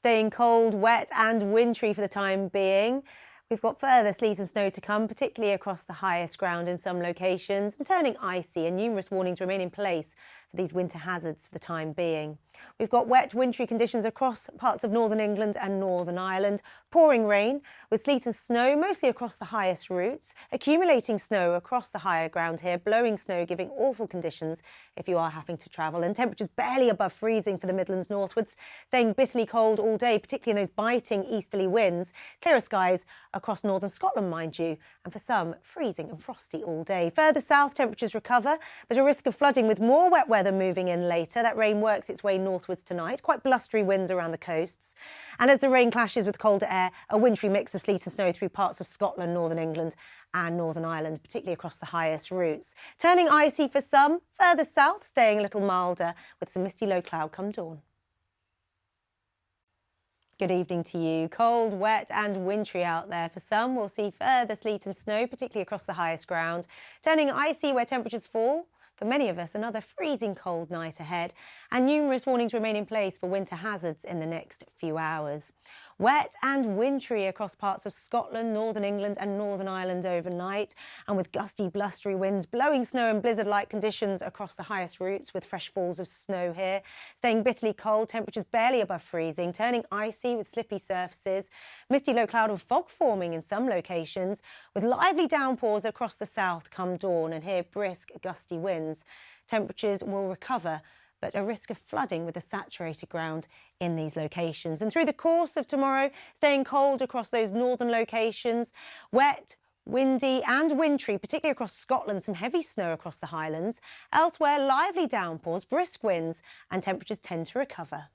staying cold, wet and wintry for the time being. We've got further sleet and snow to come, particularly across the highest ground in some locations, and turning icy, and numerous warnings remain in place for these winter hazards for the time being. We've got wet, wintry conditions across parts of northern England and Northern Ireland, pouring rain with sleet and snow mostly across the highest routes, accumulating snow across the higher ground here, blowing snow, giving awful conditions if you are having to travel, and temperatures barely above freezing for the Midlands northwards, staying bitterly cold all day, particularly in those biting easterly winds. Clearer skies across northern Scotland, mind you, and for some, freezing and frosty all day. Further south, temperatures recover, but a risk of flooding with more wet weather moving in later. That rain works its way northwards tonight, quite blustery winds around the coasts. And as the rain clashes with colder air, a wintry mix of sleet and snow through parts of Scotland, Northern England and Northern Ireland, particularly across the highest routes. Turning icy for some, further south, staying a little milder with some misty low cloud come dawn. Good evening to you. Cold, wet and wintry out there for some. We'll see further sleet and snow, particularly across the highest ground. Turning icy where temperatures fall. For many of us, another freezing cold night ahead, and numerous warnings remain in place for winter hazards in the next few hours. Wet and wintry across parts of Scotland, Northern England and Northern Ireland overnight, and with gusty, blustery winds, blowing snow and blizzard-like conditions across the highest routes with fresh falls of snow here. Staying bitterly cold, temperatures barely above freezing, turning icy with slippy surfaces, misty low cloud and fog forming in some locations, with lively downpours across the south come dawn, and here brisk, gusty winds. Temperatures will recover, but a risk of flooding with the saturated ground in these locations. And through the course of tomorrow, staying cold across those northern locations, wet, windy and wintry, particularly across Scotland, some heavy snow across the Highlands. Elsewhere, lively downpours, brisk winds and temperatures tend to recover.